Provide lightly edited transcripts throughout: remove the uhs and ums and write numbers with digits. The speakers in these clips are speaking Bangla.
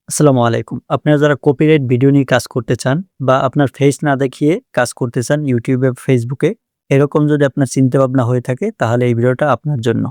আসসালামু আলাইকুম। আপনারা যারা কপিরাইট ভিডিও নিয়ে কাজ করতে চান বা আপনার ফেস না দেখিয়ে কাজ করতে চান YouTube এ, Facebook এ, এরকম যদি আপনার চিন্তাভাবনা হয়ে থাকে তাহলে এই ভিডিওটা আপনার জন্য।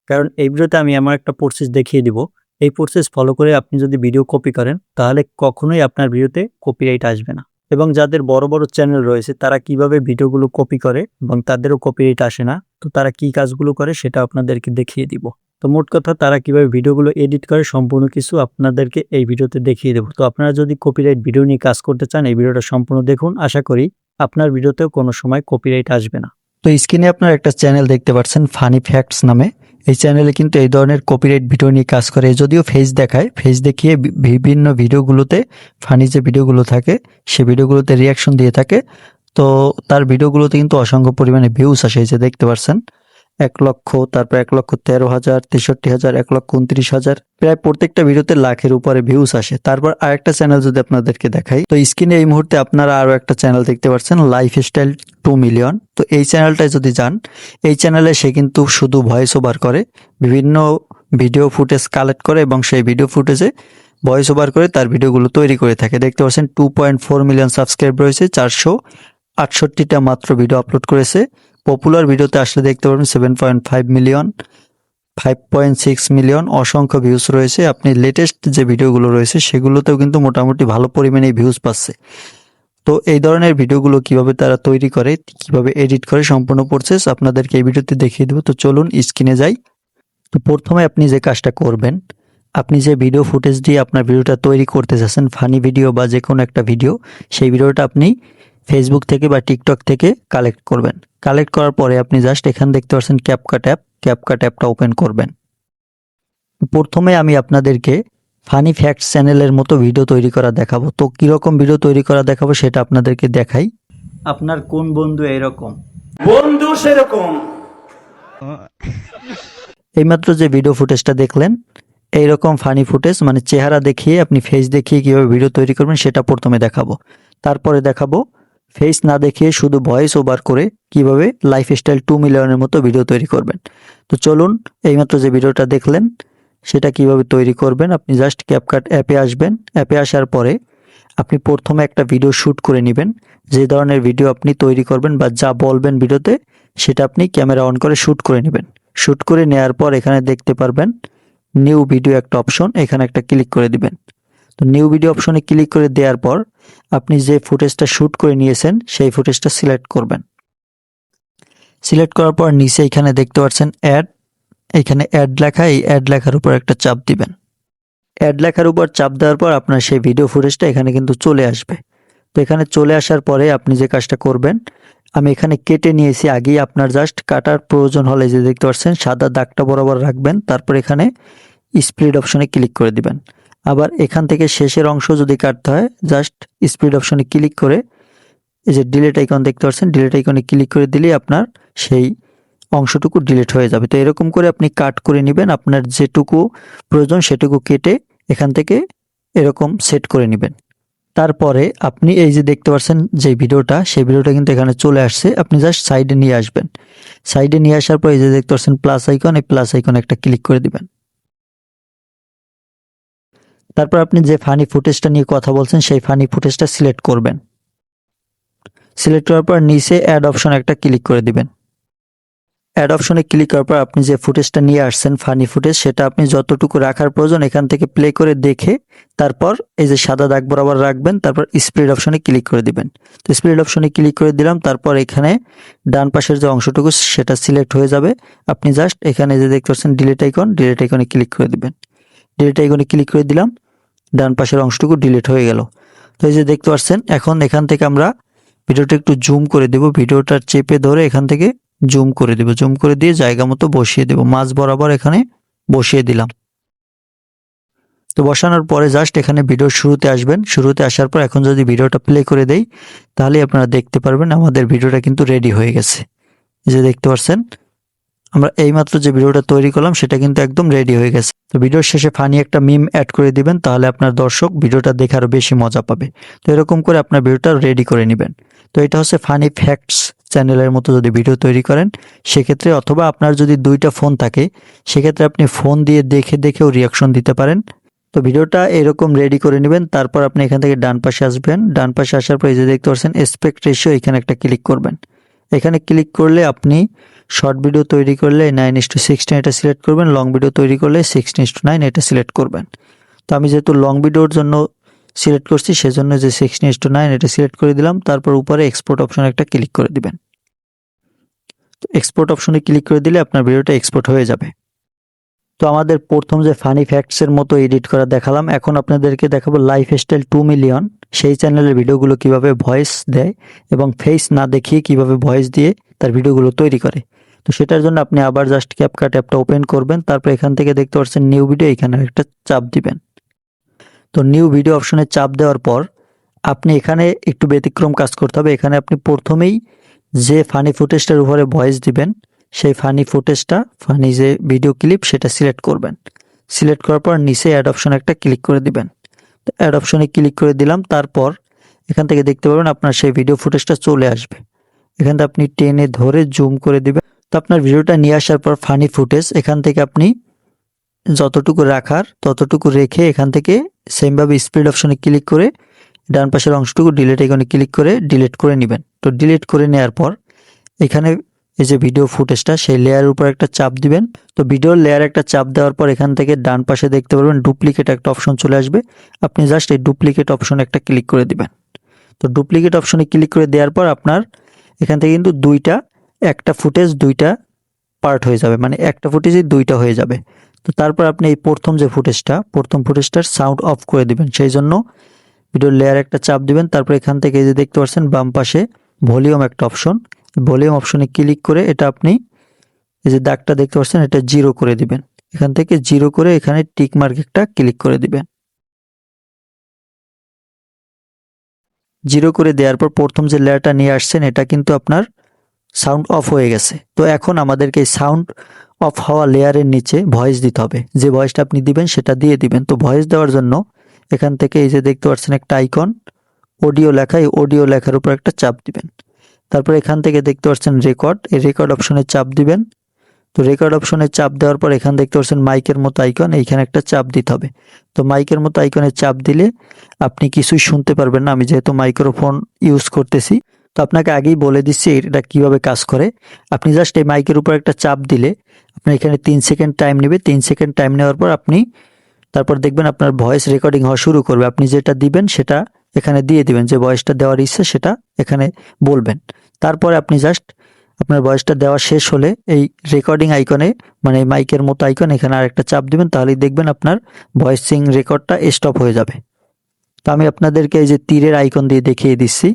কারণ এই ভিডিওতে আমি এমন একটা প্রসেস দেখিয়ে দিব। এই প্রসেস ফলো করে আপনি যদি ভিডিও কপি করেন তাহলে কখনোই আপনার ভিডিওতে কপিরাইট আসবে না। এবং যাদের বড়, বড় চ্যানেল রয়েছে তারা কিভাবে ভিডিওগুলো কপি করে এবং তাদেরও কপিরাইট আসে না। তো তারা কি কাজগুলো করে সেটা আপনাদেরকে দেখিয়ে দিব। তো মোট কথা তারা কিভাবে ভিডিওগুলো এডিট করে সম্পূর্ণ কিছু আপনাদেরকে এই ভিডিওতে দেখিয়ে দেব। তো আপনারা যদি কপিরাইট ভিডিও নিয়ে কাজ করতে চান এই ভিডিওটা সম্পূর্ণ দেখুন। আশা করি আপনার ভিডিওতেও কোনো সময় কপিরাইট আসবে না। তো স্ক্রিনে আপনারা একটা চ্যানেল দেখতে পাচ্ছেন ফানি ফ্যাক্টস নামে। এই চ্যানেলে কিন্তু এই ধরনের কপিরাইট ভিডিও নিয়ে কাজ করে। যদিও ফেস দেখায়, ফেস দেখিয়ে বিভিন্ন ভিডিওগুলোতে ফানি যে ভিডিওগুলো থাকে সে ভিডিওগুলোতে রিয়াকশন দিয়ে থাকে। তো তার ভিডিওগুলোতে কিন্তু অসংখ্য পরিমাণে ভিউজ আসে, এই যে দেখতে পাচ্ছেন 1,00,000, তারপর 1,13,000, 63,000, 1,29,000, প্রায় প্রত্যেকটা ভিডিওতে লাখের উপরে ভিউজ আসে। তারপর আরেকটা চ্যানেল যদি আপনাদেরকে দেখাই, তো স্ক্রিনে এই মুহূর্তে আপনারা আরো একটা চ্যানেল দেখতে পাচ্ছেন লাইফস্টাইল 2 মিলিয়ন। তো এই চ্যানেলটায় যদি যান, এই চ্যানেলে সে কিন্তু শুধু ভয়েস ওভার করে, বিভিন্ন ভিডিও ফুটেজ কালেক্ট করে এবং সেই ভিডিও ফুটেজে ভয়েস ওভার করে তার ভিডিওগুলো তৈরি করে থাকে। দেখতে পাচ্ছেন 2.4 মিলিয়ন সাবস্ক্রাইব রয়েছে, 468টা মাত্র ভিডিও আপলোড করেছে। পপুলার ভিডিওতে আসলে দেখতে পারবেন 7.5 মিলিয়ন, 5.6 মিলিয়ন, অসংখ্য ভিউজ রয়েছে। আপনি লেটেস্ট যে ভিডিওগুলো রয়েছে সেগুলোতেও কিন্তু মোটামুটি ভালো পরিমাণে ভিউজ পাচ্ছে। তো এই ধরনের ভিডিওগুলো কিভাবে তারা তৈরি করে, কিভাবে এডিট করে সম্পূর্ণ প্রসেস আপনাদেরকে এই ভিডিওতে দেখিয়ে দেব। তো চলুন স্ক্রিনে যাই। তো প্রথমে আপনি যে কাজটা করবেন, আপনি যে ভিডিও ফুটেজ দিয়ে আপনার ভিডিওটা তৈরি করতে চাচ্ছেন, ফানি ভিডিও বা যে কোনো একটা ভিডিও, সেই ভিডিওটা আপনি ফেসবুক থেকে বা টিকটক থেকে কালেক্ট করবেন। কালেক্ট করার পরে আপনি জাস্ট এখানে দেখতে পাচ্ছেন ক্যাপকাট অ্যাপটা ওপেন করবেন। প্রথমে আমি আপনাদেরকে ফানি ফ্যাক্টস চ্যানেলের মতো ভিডিও তৈরি করা দেখাবো। তো কিরকম ভিডিও তৈরি করা দেখাবো সেটা আপনাদেরকে দেখাই। আপনার কোন বন্ধু এরকম বন্ধু সেরকম। এইমাত্র যে ভিডিও ফুটেজটা দেখলেন, এইরকম ফানি ফুটেজ মানে চেহারা দেখিয়ে আপনি ফেস দেখিয়ে কিভাবে ভিডিও তৈরি করবেন সেটা প্রথমে দেখাবো। তারপরে দেখাবো ফেস না দেখিয়ে শুধু ভয়েস ওভার করে কিভাবে লাইফস্টাইল 2 মিলিয়নের মতো ভিডিও তৈরি করবেন। তো চলুন, এইমাত্র যে ভিডিওটা দেখলেন সেটা কিভাবে তৈরি করবেন। আপনি জাস্ট ক্যাপকাট অ্যাপে আসবেন। অ্যাপে আসার পরে আপনি প্রথমে একটা ভিডিও শ্যুট করে নেবেন। যে ধরনের ভিডিও আপনি তৈরি করবেন বা যা বলবেন ভিডিওতে সেটা আপনি ক্যামেরা অন করে শ্যুট করে নেবেন। শ্যুট করে নেওয়ার পর এখানে দেখতে পারবেন নিউ ভিডিও একটা অপশন, এখানে একটা ক্লিক করে দিবেন। তো নিউ ভিডিও অপশনে ক্লিক করে দেওয়ার পর আপনি যে ফুটেজটা শ্যুট করে নিয়েছেন সেই ফুটেজটা সিলেক্ট করবেন। সিলেক্ট করার পর নিচে এখানে দেখতে পাচ্ছেন অ্যাড, এখানে অ্যাড লেখা, এই অ্যাড লেখার উপর একটা চাপ দিবেন। অ্যাড লেখার উপর চাপ দেওয়ার পর আপনার সেই ভিডিও ফুটেজটা এখানে কিন্তু চলে আসবে। তো এখানে চলে আসার পরে আপনি যে কাজটা করবেন, আমি এখানে কেটে নিয়েছি আগেই, আপনার জাস্ট কাটার প্রয়োজন হলে যে দেখতে পাচ্ছেন সাদা দাগটা বরাবর রাখবেন। তারপর এখানে স্প্লিট অপশনে ক্লিক করে দিবেন। আবার এখান থেকে শেষের অংশ যদি কাটতে হয় জাস্ট স্প্লিট অপশনে ক্লিক করে এই যে ডিলিট আইকন দেখতে পাচ্ছেন, ডিলিট আইকনে ক্লিক করে দিলেই আপনার সেই অংশটুকু ডিলিট হয়ে যাবে। তো এরকম করে আপনি কাট করে নেবেন, আপনার যেটুকু প্রয়োজন সেটুকু কেটে এখান থেকে এরকম সেট করে নেবেন। তারপরে আপনি এই যে দেখতে পাচ্ছেন যে ভিডিওটা, সেই ভিডিওটা কিন্তু এখানে চলে আসছে। আপনি জাস্ট সাইডে নিয়ে আসবেন। সাইডে নিয়ে আসার পর এই যে দেখতে পাচ্ছেন প্লাস আইকন, এই প্লাস আইকনে একটা ক্লিক করে দিবেন। তারপর আপনি যে ফানি ফুটেজটা নিয়ে কথা বলছেন সেই ফানি ফুটেজটা সিলেক্ট করবেন। সিলেক্ট করার পর নিচে অ্যাড অপশন একটা ক্লিক করে দিবেন। অ্যাড অপশনে ক্লিক করার পর আপনি যে ফুটেজটা নিয়ে আসছেন ফানি ফুটেজ, সেটা আপনি যতটুকু রাখার প্রয়োজন এখান থেকে প্লে করে দেখে তারপর এই যে সাদা দাগ বরাবর রাখবেন। তারপর স্প্লিট অপশনে ক্লিক করে দিবেন। তো স্প্লিট অপশনে ক্লিক করে দিলাম। তারপর এখানে ডান পাশের যে অংশটুকু সেটা সিলেক্ট হয়ে যাবে। আপনি জাস্ট এখানে যে দেখতে পাচ্ছেন ডিলিট আইকন, ডিলিট আইকনে ক্লিক করে দিবেন। ডিলিট আইকনে ক্লিক করে দিলাম, ডান পাশের অংশটুকু ডিলিট হয়ে গেল। তো এই যে দেখতে পাচ্ছেন এখন এখান থেকে আমরা ভিডিওটা একটু জুম করে দেব। ভিডিওটা চেপে ধরে এখান থেকে জুম করে দেব। জুম করে দিয়ে জায়গা মতো বসিয়ে দেব, মাঝ বরাবর এখানে বসিয়ে দিলাম। তো বসানোর পরে জাস্ট এখানে ভিডিওর শুরুতে আসবেন। শুরুতে আসার পর এখন যদি ভিডিওটা প্লে করে দেই তাহলে আপনারা দেখতে পারবেন আমাদের ভিডিওটা কিন্তু রেডি হয়ে গেছে। এই যে দেখতে পাচ্ছেন আমরা এইমাত্র যে ভিডিওটা তৈরি করলাম সেটা কিন্তু একদম রেডি হয়ে গেছে। তো ভিডিওর শেষে ফানি একটা মিম অ্যাড করে দিবেন, তাহলে আপনার দর্শক ভিডিওটা দেখে আরো বেশি মজা পাবে। তো এরকম করে আপনার ভিডিওটা রেডি করে নেবেন। তো এটা হচ্ছে ফানি ফ্যাক্টস চ্যানেলের মতো যদি ভিডিও তৈরি করেন সেক্ষেত্রে, অথবা আপনার যদি দুইটা ফোন থাকে সেক্ষেত্রে আপনি ফোন দিয়ে দেখে দেখেও রিয়াকশন দিতে পারেন। তো তো ভিডিওটা এরকম রেডি করে নেবেন। তারপর আপনি এখান থেকে ডান পাশে আসবেন। ডান পাশে আসার পর এই যে দেখতে পাচ্ছেন অ্যাসপেক্ট রেশিও, এখানে একটা ক্লিক করবেন। এখানে ক্লিক করলে আপনি শর্ট ভিডিও তৈরি করলে 9:16 এটা সিলেক্ট করবেন, লং ভিডিও তৈরি করলে 16:9 এটা সিলেক্ট করবেন। তো আমি যেহেতু লং ভিডিওর জন্য সিলেক্ট করছি সেজন্য যে 16:9 এটা সিলেক্ট করে দিলাম। তারপর উপরে এক্সপোর্ট অপশনে একটা ক্লিক করে দিবেন। তো এক্সপোর্ট অপশনে ক্লিক করে দিলে আপনার ভিডিওটা এক্সপোর্ট হয়ে যাবে। তো আমাদের প্রথম যে ফানি ফ্যাক্টসের মতো এডিট করা দেখালাম, এখন আপনাদেরকে দেখাবো লাইফস্টাইল 2 মিলিয়ন সেই চ্যানেলের ভিডিওগুলো কিভাবে ভয়েস দেয় এবং ফেস না দেখিয়ে কিভাবে ভয়েস দিয়ে তার ভিডিওগুলো তৈরি করে। তো সেটার জন্য আপনি আবার জাস্ট ক্যাপকাট অ্যাপটা ওপেন করবেন। তারপর এখান থেকে দেখতে পাচ্ছেন নিউ ভিডিও, এখানে একটা চাপ দিবেন। তো নিউ ভিডিও অপশনে চাপ দেওয়ার পর আপনি এখানে একটু ব্যতিক্রম কাজ করতে হবে। এখানে আপনি প্রথমেই যে ফানি ফুটেজটার উপরে ভয়েস দিবেন সেই ফানি ফুটেজটা, ফানি যে ভিডিও ক্লিপ সেটা সিলেক্ট করবেন। সিলেক্ট করার পর নিচে অ্যাড অপশনে একটা ক্লিক করে দিবেন। তো অ্যাড অপশনে ক্লিক করে দিলাম। তারপর এখান থেকে দেখতে পাবেন আপনার সেই ভিডিও ফুটেজটা চলে আসবে। এখান থেকে আপনি টেনে ধরে জুম করে দিবেন। তো আপনার ভিডিওটা নিয়ে আসার পর ফানি ফুটেজ এখান থেকে আপনি যতটুকু রাখার ততটুকু রেখে এখান থেকে সেমভাবে স্পিড অপশনে ক্লিক করে ডান পাশের অংশটুকু ডিলিট আইকনে ক্লিক করে ডিলিট করে নেবেন। তো ডিলিট করে নেওয়ার পর এখানে এই যে ভিডিও ফুটেজটা সেই লেয়ারের উপর একটা চাপ দিবেন। তো ভিডিওর লেয়ার একটা চাপ দেওয়ার পর এখান থেকে ডান পাশে দেখতে পারবেন ডুপ্লিকেট একটা অপশন চলে আসবে। আপনি জাস্ট এই ডুপ্লিকেট অপশনে একটা ক্লিক করে দিবেন। তো ডুপ্লিকেট অপশনে ক্লিক করে দেওয়ার পর আপনার এখান থেকে কিন্তু একটা ফুটেজ দুইটা পার্ট হয়ে যাবে, মানে একটা ফুটেজই দুইটা হয়ে যাবে। তো তারপর আপনি এই প্রথম ফুটেজটার সাউন্ড অফ করে দিবেন। সেই জন্য ভিডিওর লেয়ার একটা চাপ দিবেন। তারপর এখান থেকে এই যে দেখতে পাচ্ছেন বাম পাশে ভলিউম একটা অপশন, ভলিউম অপশনে ক্লিক করে এটা আপনি এই যে দাগটা দেখতে পাচ্ছেন এটা 0 করে দিবেন। এখান থেকে 0 করে এখানে টিক মার্ক একটা ক্লিক করে দিবেন। 0 করে দেওয়ার পর প্রথম যে লেয়ারটা নিয়ে আসছেন এটা কিন্তু আপনার সাউন্ড অফ হয়ে গেছে। তো এখন আমাদেরকে এই সাউন্ড অফ হওয়া লেয়ারের নিচে ভয়েস দিতে হবে। যে ভয়েসটা আপনি দিবেন সেটা দিয়ে দিবেন। তো ভয়েস দেওয়ার জন্য এখান থেকে এই যে দেখতে পাচ্ছেন একটা আইকন অডিও লেখা, এই অডিও লেখার উপর একটা চাপ দিবেন। তারপর এখান থেকে দেখতে পাচ্ছেন রেকর্ড, এই রেকর্ড অপশনে চাপ দিবেন। তো রেকর্ড অপশনে চাপ দেওয়ার পর এখান দেখতে পাচ্ছেন মাইকের মতো আইকন, এইখানে একটা চাপ দিতে হবে। তো মাইকের মতো আইকনে চাপ দিলে আপনি কিছুই শুনতে পারবেন না। আমি যেহেতু মাইক্রোফোন ইউজ করতেছি তো আপনাকে আগেই বলে দিচ্ছি এটা কিভাবে কাজ করে। আপনি জাস্ট এই মাইকের উপর একটা চাপ দিলে আপনার এখানে 3 সেকেন্ড টাইম নেবে। 3 সেকেন্ড টাইম নেওয়ার পর আপনি তারপর দেখবেন আপনার ভয়েস রেকর্ডিং হওয়া শুরু করবে। আপনি যেটা দিবেন সেটা এখানে দিয়ে দিবেন, যে ভয়েসটা দেওয়ার ইচ্ছে সেটা এখানে বলবেন। তারপরে আপনি জাস্ট আপনার ভয়েসটা দেওয়া শেষ হলে এই রেকর্ডিং আইকনে, মানে মাইকের মতো আইকন, এখানে আরেকটা চাপ দিবেন। তাহলেই দেখবেন আপনার ভয়েসিং রেকর্ডটা স্টপ হয়ে যাবে। তো আমি আপনাদেরকে এই যে তীরের আইকন দিয়ে দেখিয়ে দিচ্ছি।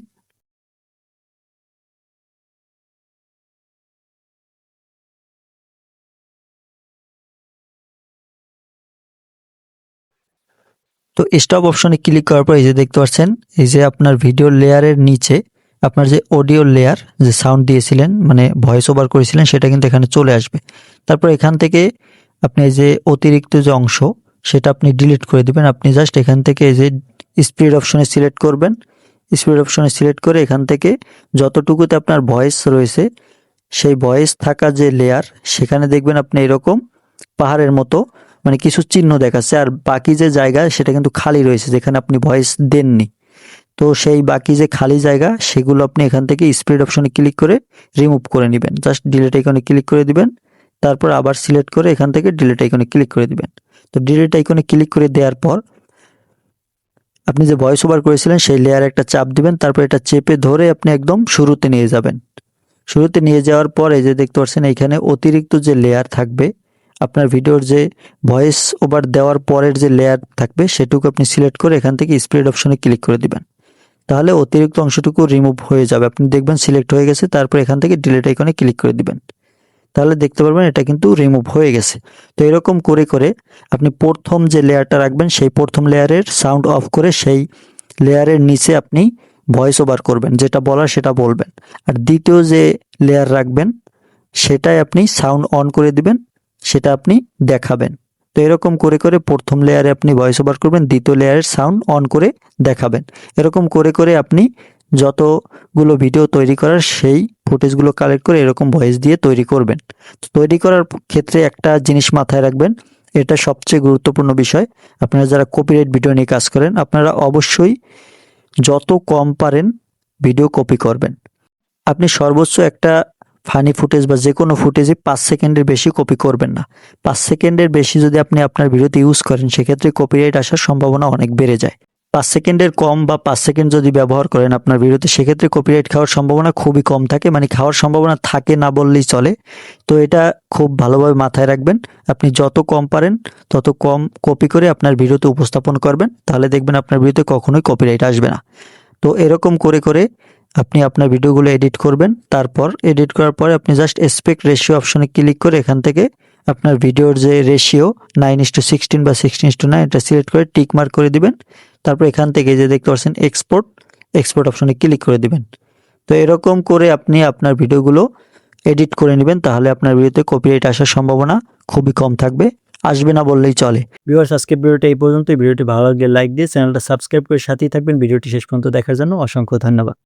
তো স্টপ অপশনে ক্লিক করার পর এই যে দেখতে পাচ্ছেন এই যে আপনার ভিডিও লেয়ারের নিচে আপনার যে অডিও লেয়ার, যে সাউন্ড দিয়েছিলেন মানে ভয়েস ওভার করেছিলেন সেটা কিন্তু এখানে চলে আসবে। তারপর এখান থেকে আপনি এই যে অতিরিক্ত যে অংশ সেটা আপনি ডিলিট করে দিবেন। আপনি জাস্ট এখান থেকে এই যে স্পিড অপশনে সিলেক্ট করবেন। স্পিড অপশনে সিলেক্ট করে এখান থেকে যতটুকুতে আপনার ভয়েস রয়েছে সেই ভয়েস থাকা যে লেয়ার সেখানে দেখবেন আপনি এরকম পাহাড়ের মতো মানে কিছু চিহ্ন দেখাচ্ছে, আর বাকি যে জায়গা সেটা কিন্তু খালি রয়েছে যেখানে আপনি ভয়েস দেননি। তো সেই বাকি যে খালি জায়গা সেগুলো আপনি এখান থেকে স্পিড অপশনে ক্লিক করে রিমুভ করে নেবেন। জাস্ট ডিলিট আইকনে ক্লিক করে দিবেন। তারপর আবার সিলেক্ট করে এখান থেকে ডিলিট আইকনে ক্লিক করে দিবেন। তো ডিলিট আইকনে ক্লিক করে দেওয়ার পর আপনি যে ভয়েস ওভার করেছিলেন সেই লেয়ারে একটা চাপ দিবেন। তারপর এটা চেপে ধরে আপনি একদম শুরুতে নিয়ে যাবেন। শুরুতে নিয়ে যাওয়ার পর এই যে দেখতে পাচ্ছেন এইখানে অতিরিক্ত যে লেয়ার থাকবে, আপনার ভিডিওর যে ভয়েস ওভার দেওয়ার পরের যে লেয়ার থাকবে সেটুকু আপনি সিলেক্ট করে এখান থেকে স্প্রেড অপশনে ক্লিক করে দিবেন। তাহলে অতিরিক্ত অংশটুকু রিমুভ হয়ে যাবে। আপনি দেখবেন সিলেক্ট হয়ে গেছে। তারপর এখান থেকে ডিলিট আইকনে ক্লিক করে দিবেন। তাহলে দেখতে পারবেন এটা কিন্তু রিমুভ হয়ে গেছে। তো এরকম করে করে আপনি প্রথম যে লেয়ারটা রাখবেন সেই প্রথম লেয়ারের সাউন্ড অফ করে সেই লেয়ারের নিচে আপনি ভয়েস ওভার করবেন, যেটা বলার সেটা বলবেন। আর দ্বিতীয় যে লেয়ার রাখবেন সেটাই আপনি সাউন্ড অন করে দিবেন, সেটা আপনি দেখাবেন। তো এরকম করে করে প্রথম লেয়ারে আপনি ভয়েস ওভার করবেন, দ্বিতীয় লেয়ারের সাউন্ড অন করে দেখাবেন। এরকম করে করে আপনি যতগুলো ভিডিও তৈরি করার সেই ফুটেজগুলো কালেক্ট করে এরকম ভয়েস দিয়ে তৈরি করবেন। তো তৈরি করার ক্ষেত্রে একটা জিনিস মাথায় রাখবেন, এটা সবচেয়ে গুরুত্বপূর্ণ বিষয়। আপনারা যারা কপিরাইট ভিডিও নিয়ে কাজ করেন, আপনারা অবশ্যই যত কম পারেন ভিডিও কপি করবেন। আপনি সর্বোচ্চ একটা ফানি ফুটেজ বা যে কোনো ফুটেজে 5 সেকেন্ডের বেশি কপি করবেন না। 5 সেকেন্ডের বেশি যদি আপনি আপনার ভিডিওতে ইউজ করেন, সেক্ষেত্রে কপিরাইট আসার সম্ভাবনা অনেক বেড়ে যায়। 5 সেকেন্ডের কম বা 5 সেকেন্ড যদি ব্যবহার করেন আপনার ভিডিওতে, সেক্ষেত্রে কপিরাইট খাওয়ার সম্ভাবনা খুবই কম থাকে, মানে খাওয়ার সম্ভাবনা থাকে না বললেই চলে। তো এটা খুব ভালোভাবে মাথায় রাখবেন। আপনি যত কম পারেন তত কম কপি করে আপনার ভিডিওতে উপস্থাপন করবেন, তাহলে দেখবেন আপনার ভিডিওতে কখনোই কপিরাইট আসবে না। তো এরকম করে করে আপনি আপনার ভিডিওগুলো এডিট করবেন। তারপর এডিট করার পরে আপনি জাস্ট অ্যাসপেক্ট রেশিও অপশনে ক্লিক করে এখান থেকে আপনার ভিডিওর যে রেশিও 9:16 বা 16:9 এটা সিলেক্ট করে টিক মার্ক করে দিবেন। তারপর এখান থেকে যে দেখতে পাচ্ছেন এক্সপোর্ট অপশনে ক্লিক করে দিবেন। তো এরকম করে আপনি আপনার ভিডিওগুলো এডিট করে নেবেন, তাহলে আপনার ভিডিওতে কপিরাইট আসার সম্ভাবনা খুবই কম থাকবে, আসবে না বললেই চলে। ভিউয়ার্স, আজকের ভিডিওটা এই পর্যন্তই। ভিডিওটি ভালো লাগলে লাইক দিয়ে চ্যানেলটা সাবস্ক্রাইব করে সাথেই থাকবেন। ভিডিওটি শেষ পর্যন্ত দেখার জন্য অসংখ্য ধন্যবাদ।